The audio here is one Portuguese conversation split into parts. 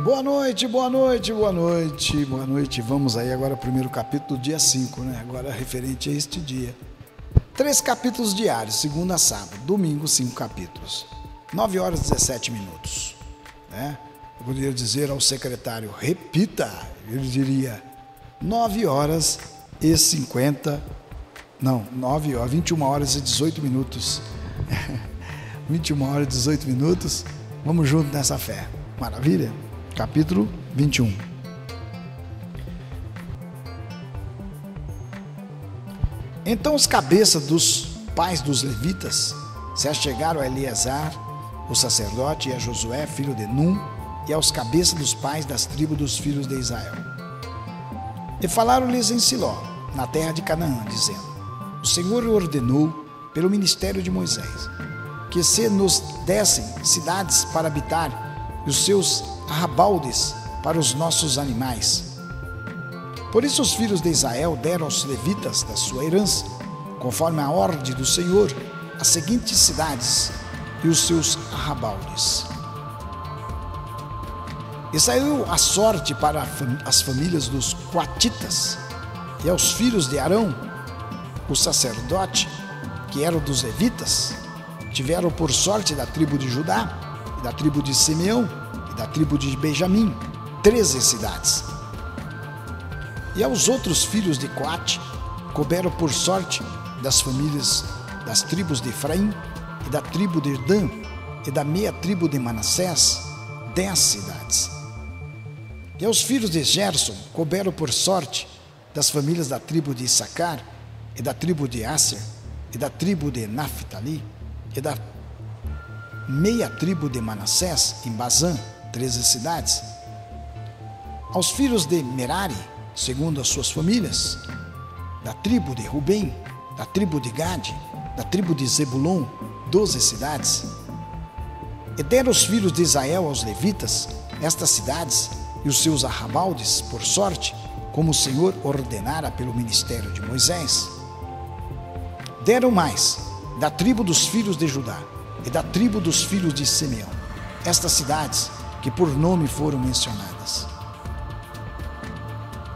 Boa noite, boa noite, boa noite, boa noite. Vamos aí agora ao primeiro capítulo do dia 5, né? Agora referente a este dia. 3 capítulos diários, segunda a sábado, domingo 5 capítulos. 9 horas e 17 minutos, né? Eu poderia dizer ao secretário, repita, ele diria 9 horas e 50, não, 21 horas e 18 minutos. 21 horas e 18 minutos, vamos junto nessa fé, maravilha? Capítulo 21. Então os cabeças dos pais dos levitas se achegaram a Eleazar, o sacerdote, e a Josué, filho de Num, e aos cabeças dos pais das tribos dos filhos de Israel. E falaram-lhes em Siló, na terra de Canaã, dizendo: O Senhor ordenou, pelo ministério de Moisés, que se nos dessem cidades para habitar, e os seus arrabaldes para os nossos animais. Por isso os filhos de Israel deram aos levitas da sua herança, conforme a ordem do Senhor, as seguintes cidades e os seus arrabaldes. E saiu a sorte para as famílias dos coatitas, e aos filhos de Arão, o sacerdote, que eram dos levitas, tiveram por sorte da tribo de Judá, e da tribo de Simeão, e da tribo de Benjamim, 13 cidades. E aos outros filhos de Coate, couberam por sorte das famílias das tribos de Efraim, e da tribo de Dan, e da meia tribo de Manassés, 10 cidades. E aos filhos de Gerson, couberam por sorte das famílias da tribo de Issacar, e da tribo de Asser, e da tribo de Naphtali, e da meia tribo de Manassés, em Bazã, 13 cidades. Aos filhos de Merari, segundo as suas famílias, da tribo de Rubem, da tribo de Gade, da tribo de Zebulon, 12 cidades. E deram os filhos de Israel aos levitas estas cidades e os seus arrabaldes, por sorte, como o Senhor ordenara pelo ministério de Moisés. Deram mais da tribo dos filhos de Judá e da tribo dos filhos de Simeão estas cidades que por nome foram mencionadas,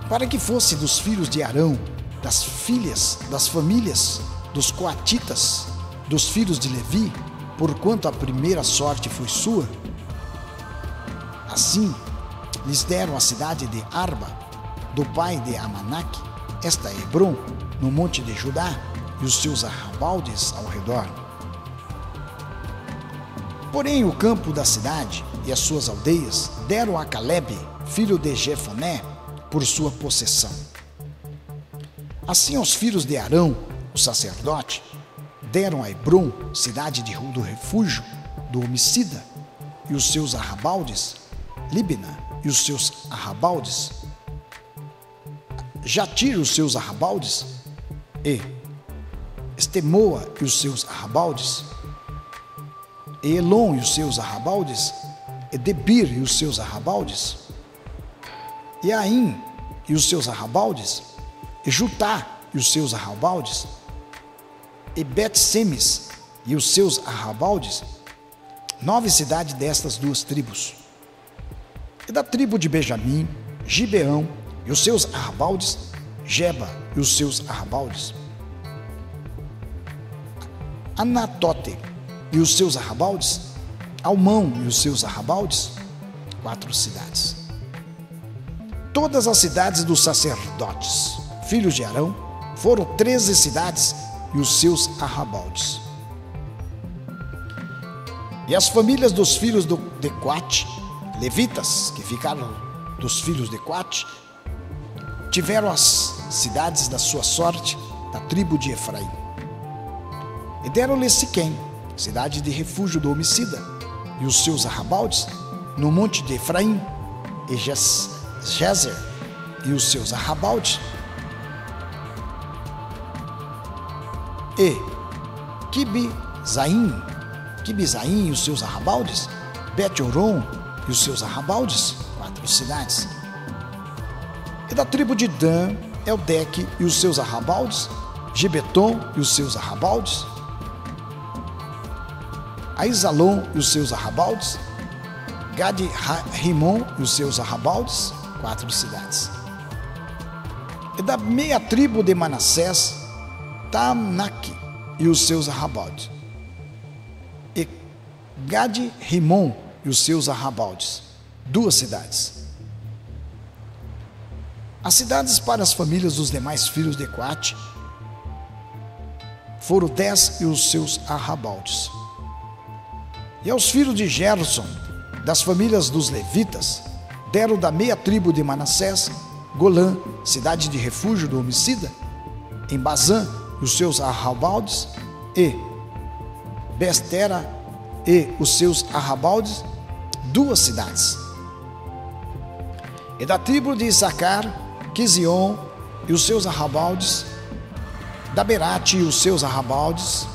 para que fosse dos filhos de Arão, das filhas, das famílias dos coatitas, dos filhos de Levi, porquanto a primeira sorte foi sua. Assim lhes deram a cidade de Arba, do pai de Amanaque, esta é Hebron, no monte de Judá, e os seus arrabaldes ao redor. Porém, o campo da cidade e as suas aldeias deram a Calebe, filho de Jefoné, por sua possessão. Assim, aos filhos de Arão, o sacerdote, deram a Hebron, cidade do refúgio do homicida, e os seus arrabaldes, Libna e os seus arrabaldes, Jatir e os seus arrabaldes, e Estemoa e os seus arrabaldes, e Elon e os seus arrabaldes, e Debir e os seus arrabaldes, e Aim e os seus arrabaldes, e Jutá e os seus arrabaldes, e Bet-Semes e os seus arrabaldes, 9 cidades destas duas tribos. E da tribo de Benjamim, Gibeão e os seus arrabaldes, Geba e os seus arrabaldes, Anatote e os seus arrabaldes, Almão e os seus arrabaldes, 4 cidades. Todas as cidades dos sacerdotes, filhos de Arão, foram 13 cidades e os seus arrabaldes. E as famílias dos filhos de Coate, levitas, que ficaram dos filhos de Coate, tiveram as cidades da sua sorte, da tribo de Efraim. E deram-lhe Siquém, cidade de refúgio do homicida, e os seus arrabaldes, no monte de Efraim, e Jezer e os seus arrabaldes, e Quibizaim e os seus arrabaldes, Bet-Horon e os seus arrabaldes, 4 cidades. E da tribo de Dan, Eldeque e os seus arrabaldes, Gibeton e os seus arrabaldes, Aizalon e os seus arrabaldes, Gade-Rimon e os seus arrabaldes, 4 cidades. E da meia tribo de Manassés, Taanaque e os seus arrabaldes. E Gade-Rimon e os seus arrabaldes, 2 cidades. As cidades para as famílias dos demais filhos de Coate foram 10 e os seus arrabaldes. E aos filhos de Gerson, das famílias dos levitas, deram da meia tribo de Manassés, Golã, cidade de refúgio do homicida, em Bazã e os seus arrabaldes, e Bestera e os seus arrabaldes, 2 cidades. E da tribo de Issacar, Quizion e os seus arrabaldes, Daberate e os seus arrabaldes,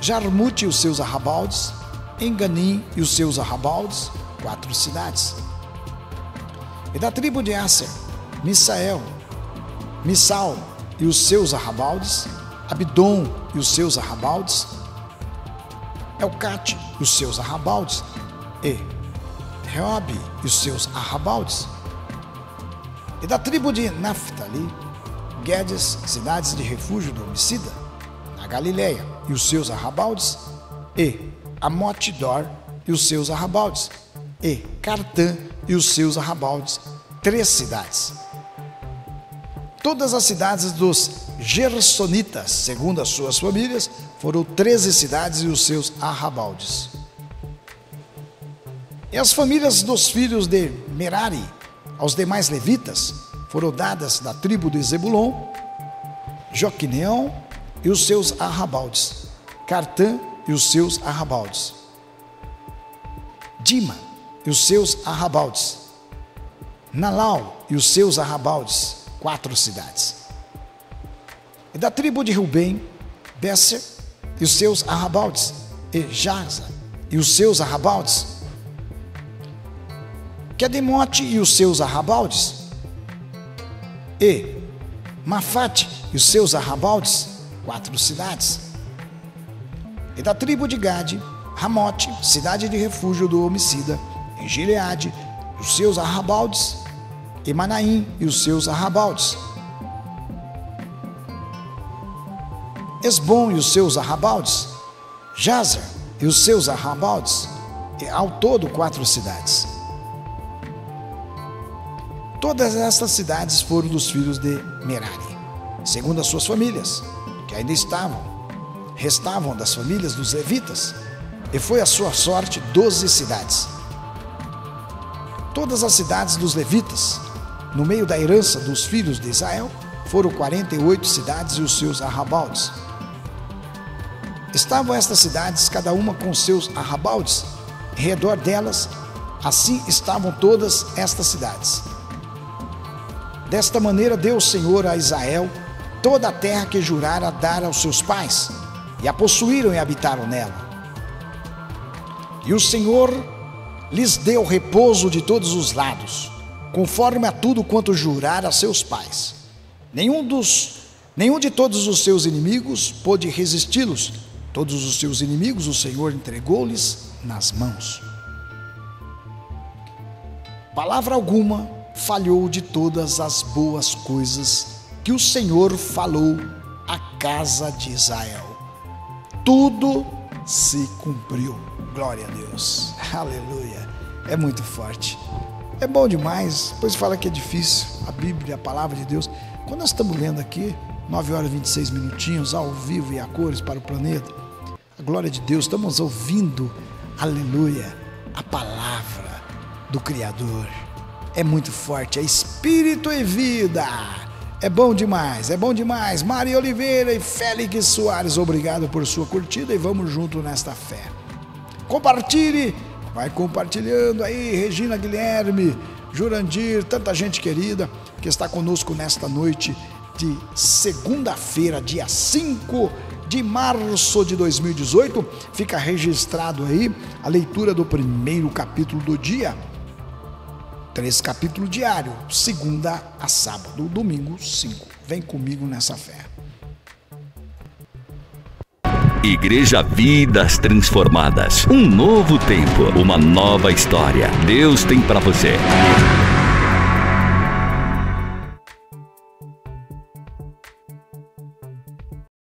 Jarmute e os seus arrabaldes, Enganim e os seus arrabaldes, 4 cidades. E da tribo de Aser, Missal e os seus arrabaldes, Abidom e os seus arrabaldes, Elcate e os seus arrabaldes, e Reobe e os seus arrabaldes. E da tribo de Naphtali, Guedes, cidades de refúgio do homicida, na Galileia e os seus arrabaldes, e Amot-Dor e os seus arrabaldes, e Cartã e os seus arrabaldes, 3 cidades. Todas as cidades dos Gersonitas, segundo as suas famílias, foram 13 cidades e os seus arrabaldes. E as famílias dos filhos de Merari, aos demais levitas, foram dadas da tribo de Zebulon, Joquineão e os seus arrabaldes, Cartã e os seus arrabaldes, Dima e os seus arrabaldes, Nalau e os seus arrabaldes, 4 cidades. E da tribo de Rubem, Besser e os seus arrabaldes, e Jaza e os seus arrabaldes, Quedemote e os seus arrabaldes, e Mafate e os seus arrabaldes, 4 cidades. E da tribo de Gade, Ramote, cidade de refúgio do homicida, em Gileade, e os seus arrabaldes, e Manaim e os seus arrabaldes, Esbom e os seus arrabaldes, Jazer e os seus arrabaldes, e ao todo 4 cidades. Todas estas cidades foram dos filhos de Merari, segundo as suas famílias, que ainda restavam das famílias dos levitas, e foi a sua sorte 12 cidades. Todas as cidades dos levitas, no meio da herança dos filhos de Israel, foram 48 cidades e os seus arrabaldes. Estavam estas cidades, cada uma com seus arrabaldes, em redor delas, assim estavam todas estas cidades. Desta maneira deu o Senhor a Israel toda a terra que jurara dar aos seus pais, e a possuíram e habitaram nela. E o Senhor lhes deu repouso de todos os lados, conforme a tudo quanto jurara a seus pais. Nenhum de todos os seus inimigos pôde resisti-los. Todos os seus inimigos o Senhor entregou-lhes nas mãos. Palavra alguma falhou de todas as boas coisas que o Senhor falou à casa de Israel. Tudo se cumpriu. Glória a Deus. Aleluia. É muito forte. É bom demais. Depois fala que é difícil. A Bíblia, a palavra de Deus. Quando nós estamos lendo aqui, 9 horas e 26 minutinhos, ao vivo e a cores para o planeta, a glória de Deus, estamos ouvindo, aleluia, a palavra do Criador. É muito forte, é espírito e vida. É bom demais, é bom demais. Maria Oliveira e Félix Soares, obrigado por sua curtida e vamos junto nesta fé. Compartilhe, vai compartilhando aí, Regina Guilherme, Jurandir, tanta gente querida que está conosco nesta noite de segunda-feira, dia 5 de março de 2018. Fica registrado aí a leitura do primeiro capítulo do dia. 3 capítulos diários, segunda a sábado, domingo 5. Vem comigo nessa fé. Igreja Vidas Transformadas. Um novo tempo, uma nova história. Deus tem para você.